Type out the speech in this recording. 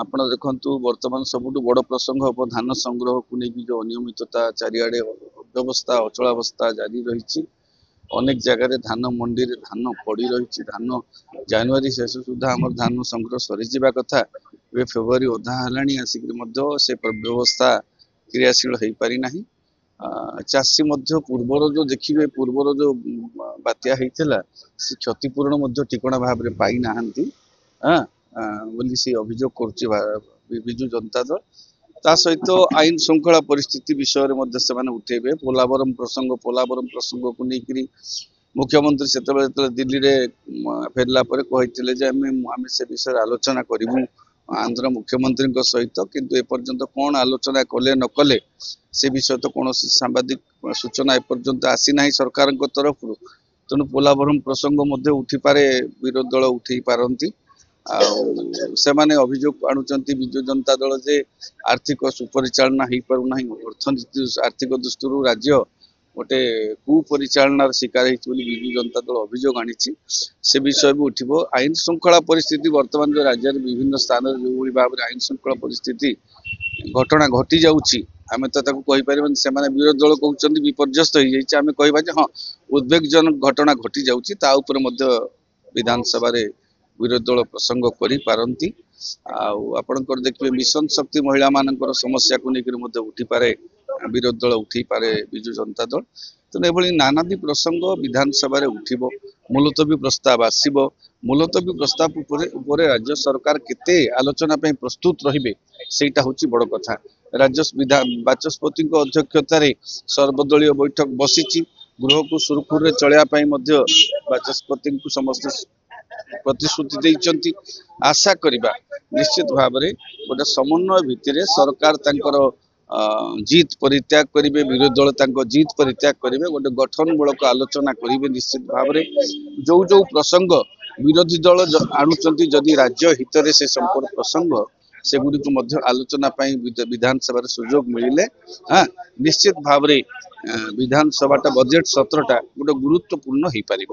ଆପଣ ଦେଖନ୍ତୁ ବର୍ତ୍ତମାନ ସବୁଠୁ ବଡ଼ ପ୍ରସଙ୍ଗ ହେବ ଧାନ ସଂଗ୍ରହକୁ ନେଇକି ଯେଉଁ ଅନିୟମିତତା ଚାରିଆଡ଼େ ଅବ୍ୟବସ୍ଥା ଅଚଳାବସ୍ଥା ଜାରି ରହିଛି। ଅନେକ ଜାଗାରେ ଧାନ ମଣ୍ଡିରେ ଧାନ ପଡ଼ି ରହିଛି। ଧାନ ଜାନୁଆରୀ ଶେଷ ସୁଦ୍ଧା ଆମର ଧାନ ସଂଗ୍ରହ ସରିଯିବା କଥା, ଏବେ ଫେବୃଆରୀ ଅଧା ହେଲାଣି ଆସିକରି ମଧ୍ୟ ସେ ବ୍ୟବସ୍ଥା କ୍ରିୟାଶୀଳ ହେଇପାରି ନାହିଁ। ଚାଷୀ ମଧ୍ୟ ପୂର୍ବର ଯେଉଁ ଦେଖିବେ ପୂର୍ବର ଯେଉଁ ବାତ୍ୟା ହେଇଥିଲା ସେ କ୍ଷତିପୂରଣ ମଧ୍ୟ ଠିକଣା ଭାବରେ ପାଇନାହାନ୍ତି ବୋଲି ସେ ଅଭିଯୋଗ କରୁଛି ବିଜୁ ଜନତା ଦଳ। ତା ସହିତ ଆଇନ ଶୃଙ୍ଖଳା ପରିସ୍ଥିତି ବିଷୟରେ ମଧ୍ୟ ସେମାନେ ଉଠେଇବେ। ପୋଲାବରମ ପ୍ରସଙ୍ଗକୁ ନେଇକରି ମୁଖ୍ୟମନ୍ତ୍ରୀ ଯେତେବେଳେ ଦିଲ୍ଲୀରେ ଫେରିଲା ପରେ କହିଥିଲେ ଯେ ଆମେ ସେ ବିଷୟରେ ଆଲୋଚନା କରିବୁ ଆନ୍ଧ୍ର ମୁଖ୍ୟମନ୍ତ୍ରୀଙ୍କ ସହିତ, କିନ୍ତୁ ଏପର୍ଯ୍ୟନ୍ତ କ'ଣ ଆଲୋଚନା କଲେ ନ କଲେ ସେ ବିଷୟ ତ କୌଣସି ସାମ୍ବାଦିକ ସୂଚନା ଏପର୍ଯ୍ୟନ୍ତ ଆସିନାହିଁ ସରକାରଙ୍କ ତରଫରୁ। ତେଣୁ ପୋଲାବରମ ପ୍ରସଙ୍ଗ ମଧ୍ୟ ଉଠିପାରେ, ବିରୋଧୀ ଦଳ ଉଠେଇ ପାରନ୍ତି। ଆଉ ସେମାନେ ଅଭିଯୋଗ ଆଣୁଛନ୍ତି ବିଜୁ ଜନତା ଦଳ ଯେ ଆର୍ଥିକ ସୁପରିଚାଳନା ହେଇପାରୁନାହିଁ, ଅର୍ଥନୀତି ଆର୍ଥିକ ଦୃଷ୍ଟିରୁ ରାଜ୍ୟ ଗୋଟେ କୁପରିଚାଳନାର ଶିକାର ହେଇଛି ବୋଲି ବିଜୁ ଜନତା ଦଳ ଅଭିଯୋଗ ଆଣିଛି। ସେ ବିଷୟ ବି ଉଠିବ। ଆଇନ ଶୃଙ୍ଖଳା ପରିସ୍ଥିତି ବର୍ତ୍ତମାନ ଯେଉଁ ରାଜ୍ୟରେ ବିଭିନ୍ନ ସ୍ଥାନରେ ଯେଉଁଭଳି ଭାବରେ ଆଇନ ଶୃଙ୍ଖଳା ପରିସ୍ଥିତି ଘଟଣା ଘଟି ଯାଉଛି, ଆମେ ତ ତାକୁ କହିପାରିବାନି। ସେମାନେ ବିରୋଧୀ ଦଳ କହୁଛନ୍ତି ବିପର୍ଯ୍ୟସ୍ତ ହେଇଯାଇଛି, ଆମେ କହିବା ଯେ ହଁ ଉଦ୍ବେଗଜନକ ଘଟଣା ଘଟି ଯାଉଛି। ତା ଉପରେ ମଧ୍ୟ ବିଧାନସଭାରେ ବିରୋଧୀ ଦଳ ପ୍ରସଙ୍ଗ କରିପାରନ୍ତି। ଆଉ ଆପଣଙ୍କର ଦେଖିବେ ମିଶନ ଶକ୍ତି ମହିଳା ମାନଙ୍କର ସମସ୍ୟାକୁ ନେଇକରି ମଧ୍ୟ ଉଠିପାରେ, ବିରୋଧୀ ଦଳ ଉଠେଇପାରେ ବିଜୁ ଜନତା ଦଳ। ତେଣୁ ଏଭଳି ନାନାଦି ପ୍ରସଙ୍ଗ ବିଧାନସଭାରେ ଉଠିବ। ମୁଲତବୀ ପ୍ରସ୍ତାବ ଆସିବ। ମୁଲତବୀ ପ୍ରସ୍ତାବ ଉପରେ ରାଜ୍ୟ ସରକାର କେତେ ଆଲୋଚନା ପାଇଁ ପ୍ରସ୍ତୁତ ରହିବେ ସେଇଟା ହଉଛି ବଡ଼ କଥା। ରାଜ୍ୟ ବାଚସ୍ପତିଙ୍କ ଅଧ୍ୟକ୍ଷତାରେ ସର୍ବଦଳୀୟ ବୈଠକ ବସିଛି। ଗୃହକୁ ସୁରୁଖୁରୁରେ ଚଳାଇବା ପାଇଁ ମଧ୍ୟ ବାଚସ୍ପତିଙ୍କୁ ସମସ୍ତେ ପ୍ରତିଶ୍ରୁତି ଦେଇଛନ୍ତି। ଆଶା କରିବା ନିଶ୍ଚିତ ଭାବରେ ଗୋଟେ ସମନ୍ୱୟ ଭିତରେ ସରକାର ତାଙ୍କର ଜିତ୍ ପରିତ୍ୟାଗ କରିବେ, ବିରୋଧୀ ଦଳ ତାଙ୍କ ଜିତ୍ ପରିତ୍ୟାଗ କରିବେ, ଗୋଟେ ଗଠନମୂଳକ ଆଲୋଚନା କରିବେ। ନିଶ୍ଚିତ ଭାବରେ ଯୋଉ ପ୍ରସଙ୍ଗ ବିରୋଧୀ ଦଳ ଆଣୁଛନ୍ତି, ଯଦି ରାଜ୍ୟ ହିତରେ ସେ ସମ୍ପୂର୍ଣ୍ଣ ପ୍ରସଙ୍ଗ ସେଗୁଡ଼ିକୁ ମଧ୍ୟ ଆଲୋଚନା ପାଇଁ ବିଧାନସଭାରେ ସୁଯୋଗ ମିଳିଲେ ନିଶ୍ଚିତ ଭାବରେ ବିଧାନସଭାଟା ବଜେଟ୍ ସତ୍ରଟା ଗୋଟେ ଗୁରୁତ୍ୱପୂର୍ଣ୍ଣ ହେଇପାରିବ।